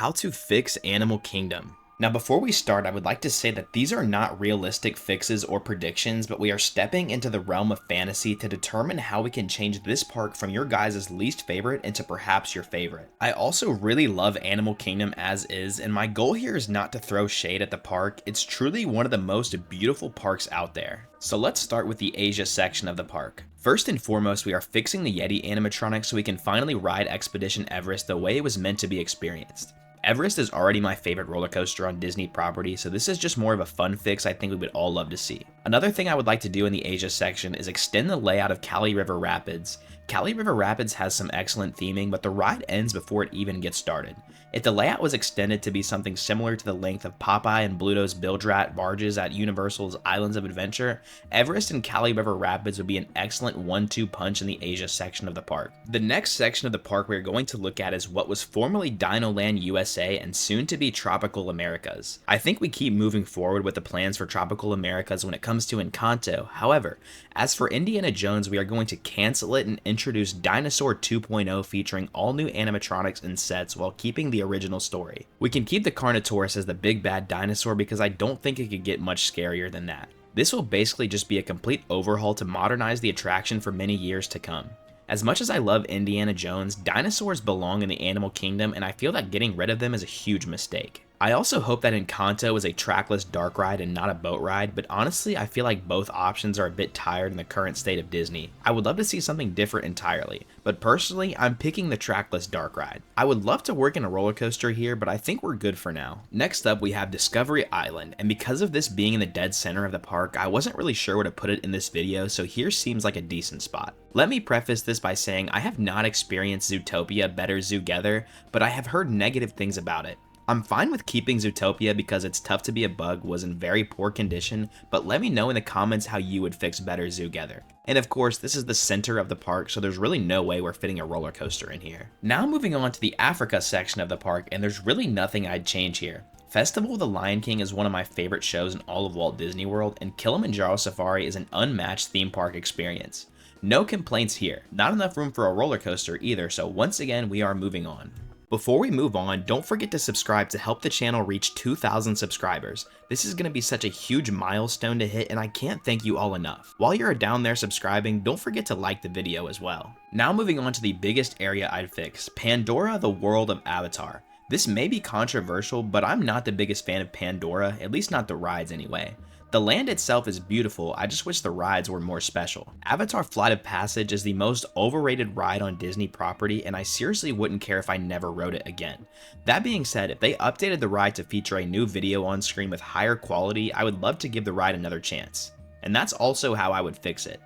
How to fix Animal Kingdom. Now before we start, I would like to say that these are not realistic fixes or predictions, but we are stepping into the realm of fantasy to determine how we can change this park from your guys' least favorite into perhaps your favorite. I also really love Animal Kingdom as is, and my goal here is not to throw shade at the park. It's truly one of the most beautiful parks out there. So let's start with the Asia section of the park. First and foremost, we are fixing the Yeti animatronic so we can finally ride Expedition Everest the way it was meant to be experienced. Everest is already my favorite roller coaster on Disney property, so this is just more of a fun fix I think we would all love to see. Another thing I would like to do in the Asia section is extend the layout of Kali River Rapids. Kali River Rapids has some excellent theming, but the ride ends before it even gets started. If the layout was extended to be something similar to the length of Popeye and Bluto's Bilge-Rat barges at Universal's Islands of Adventure, Everest and Kali River Rapids would be an excellent 1-2 punch in the Asia section of the park. The next section of the park we are going to look at is what was formerly DinoLand USA and soon to be Tropical Americas. I think we keep moving forward with the plans for Tropical Americas when it comes to Encanto. However, as for Indiana Jones, we are going to cancel it and introduce Dinosaur 2.0 featuring all new animatronics and sets while keeping the original story. We can keep the Carnotaurus as the big bad dinosaur because I don't think it could get much scarier than that. This will basically just be a complete overhaul to modernize the attraction for many years to come. As much as I love Indiana Jones, dinosaurs belong in the animal kingdom, and I feel that getting rid of them is a huge mistake. I also hope that Encanto is a trackless dark ride and not a boat ride, but honestly I feel like both options are a bit tired in the current state of Disney. I would love to see something different entirely, but personally I'm picking the trackless dark ride. I would love to work in a roller coaster here, but I think we're good for now. Next up we have Discovery Island, and because of this being in the dead center of the park, I wasn't really sure where to put it in this video, so here seems like a decent spot. Let me preface this by saying I have not experienced Zootopia Better Zoogether, but I have heard negative things about it. I'm fine with keeping Zootopia because It's Tough to Be a Bug was in very poor condition, but let me know in the comments how you would fix Better Zoogether. And of course, this is the center of the park, so there's really no way we're fitting a roller coaster in here. Now moving on to the Africa section of the park, and there's really nothing I'd change here. Festival of the Lion King is one of my favorite shows in all of Walt Disney World, and Kilimanjaro Safari is an unmatched theme park experience. No complaints here, not enough room for a roller coaster either, so once again we are moving on. Before we move on, don't forget to subscribe to help the channel reach 2,000 subscribers. This is going to be such a huge milestone to hit, and I can't thank you all enough. While you're down there subscribing, don't forget to like the video as well. Now moving on to the biggest area I'd fix, Pandora, the world of Avatar. This may be controversial, but I'm not the biggest fan of Pandora, at least not the rides anyway. The land itself is beautiful, I just wish the rides were more special. Avatar Flight of Passage is the most overrated ride on Disney property, and I seriously wouldn't care if I never rode it again. That being said, if they updated the ride to feature a new video on screen with higher quality, I would love to give the ride another chance. And that's also how I would fix it.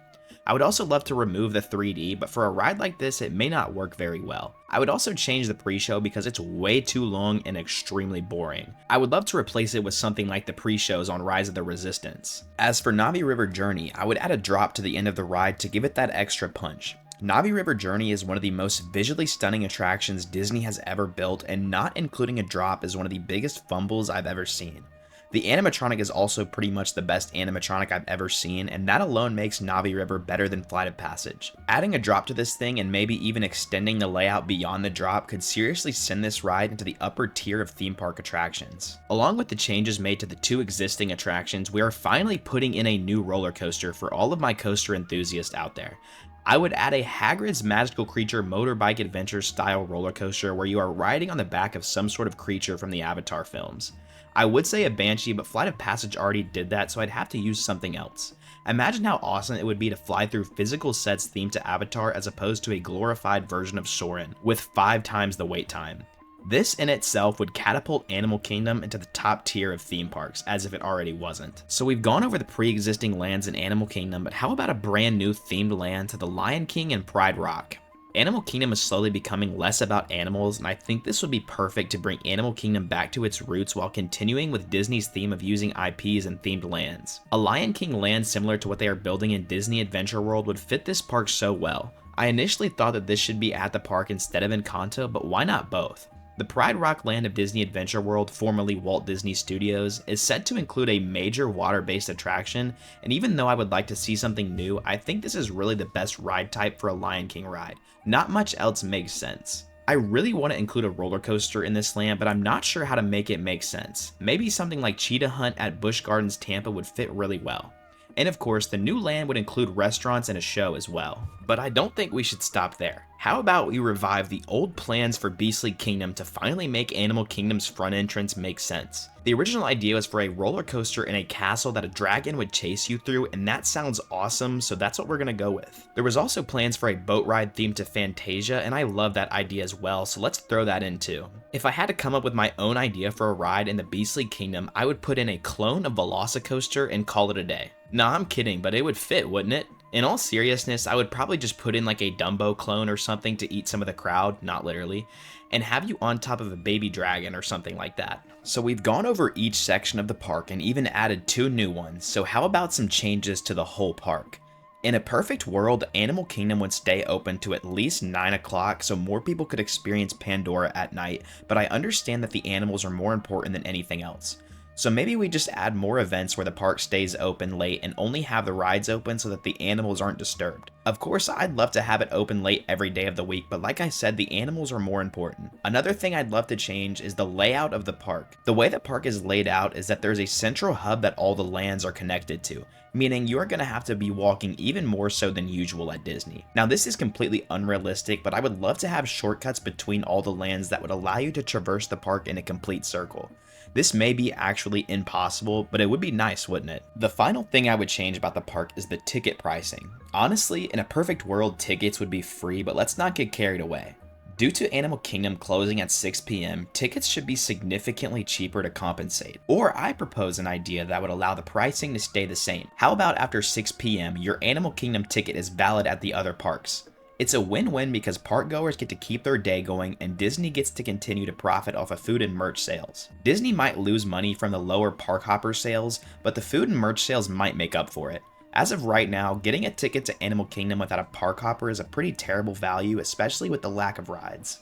I would also love to remove the 3D, but for a ride like this, it may not work very well. I would also change the pre-show because it's way too long and extremely boring. I would love to replace it with something like the pre-shows on Rise of the Resistance. As for Navi River Journey, I would add a drop to the end of the ride to give it that extra punch. Navi River Journey is one of the most visually stunning attractions Disney has ever built, and not including a drop is one of the biggest fumbles I've ever seen. The animatronic is also pretty much the best animatronic I've ever seen, and that alone makes Navi River better than Flight of Passage. Adding a drop to this thing and maybe even extending the layout beyond the drop could seriously send this ride into the upper tier of theme park attractions. Along with the changes made to the two existing attractions, we are finally putting in a new roller coaster for all of my coaster enthusiasts out there. I would add a Hagrid's Magical Creature Motorbike Adventure style roller coaster where you are riding on the back of some sort of creature from the Avatar films. I would say a Banshee, but Flight of Passage already did that, so I'd have to use something else. Imagine how awesome it would be to fly through physical sets themed to Avatar as opposed to a glorified version of Soarin' with 5 times the wait time. This in itself would catapult Animal Kingdom into the top tier of theme parks, as if it already wasn't. So we've gone over the pre-existing lands in Animal Kingdom, but how about a brand new themed land to the Lion King and Pride Rock? Animal Kingdom is slowly becoming less about animals, and I think this would be perfect to bring Animal Kingdom back to its roots while continuing with Disney's theme of using IPs and themed lands. A Lion King land similar to what they are building in Disney Adventure World would fit this park so well. I initially thought that this should be at the park instead of Encanto, but why not both? The Pride Rock land of Disney Adventure World, formerly Walt Disney Studios, is set to include a major water-based attraction, and even though I would like to see something new, I think this is really the best ride type for a Lion King ride. Not much else makes sense. I really want to include a roller coaster in this land, but I'm not sure how to make it make sense. Maybe something like Cheetah Hunt at Busch Gardens Tampa would fit really well. And of course, the new land would include restaurants and a show as well. But I don't think we should stop there. How about we revive the old plans for Beastly Kingdom to finally make Animal Kingdom's front entrance make sense? The original idea was for a roller coaster in a castle that a dragon would chase you through, and that sounds awesome, so that's what we're gonna go with. There was also plans for a boat ride themed to Fantasia, and I love that idea as well, so let's throw that in too. If I had to come up with my own idea for a ride in the Beastly Kingdom, I would put in a clone of Velocicoaster and call it a day. Nah, I'm kidding, but it would fit, wouldn't it? In all seriousness, I would probably just put in like a Dumbo clone or something to eat some of the crowd, not literally, and have you on top of a baby dragon or something like that. So we've gone over each section of the park and even added 2 new ones, so how about some changes to the whole park? In a perfect world, Animal Kingdom would stay open to at least 9 o'clock so more people could experience Pandora at night, but I understand that the animals are more important than anything else. So maybe we just add more events where the park stays open late and only have the rides open so that the animals aren't disturbed. Of course, I'd love to have it open late every day of the week, but like I said, the animals are more important. Another thing I'd love to change is the layout of the park. The way the park is laid out is that there's a central hub that all the lands are connected to, meaning you're going to have to be walking even more so than usual at Disney. Now this is completely unrealistic, but I would love to have shortcuts between all the lands that would allow you to traverse the park in a complete circle. This may be actually impossible, but it would be nice, wouldn't it? The final thing I would change about the park is the ticket pricing. Honestly, in a perfect world, tickets would be free, but let's not get carried away. Due to Animal Kingdom closing at 6 p.m., tickets should be significantly cheaper to compensate. Or I propose an idea that would allow the pricing to stay the same. How about after 6 p.m., your Animal Kingdom ticket is valid at the other parks? It's a win-win because park goers get to keep their day going and Disney gets to continue to profit off of food and merch sales. Disney might lose money from the lower park hopper sales, but the food and merch sales might make up for it. As of right now, getting a ticket to Animal Kingdom without a park hopper is a pretty terrible value, especially with the lack of rides.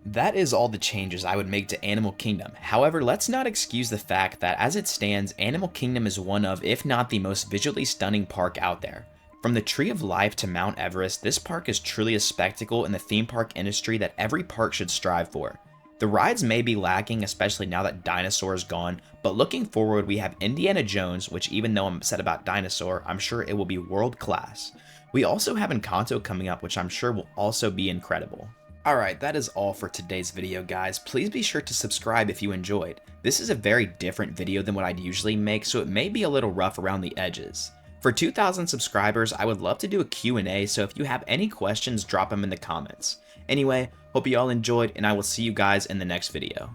That is all the changes I would make to Animal Kingdom. However, let's not excuse the fact that as it stands, Animal Kingdom is one of, if not the most visually stunning park out there. From the Tree of Life to Mount Everest, this park is truly a spectacle in the theme park industry that every park should strive for. The rides may be lacking, especially now that Dinosaur is gone, but looking forward we have Indiana Jones, which even though I'm upset about Dinosaur, I'm sure it will be world class. We also have Encanto coming up, which I'm sure will also be incredible. Alright, that is all for today's video, guys. Please be sure to subscribe if you enjoyed. This is a very different video than what I'd usually make, so it may be a little rough around the edges. For 2,000 subscribers, I would love to do a Q&A, so if you have any questions, drop them in the comments. Anyway, hope you all enjoyed, and I will see you guys in the next video.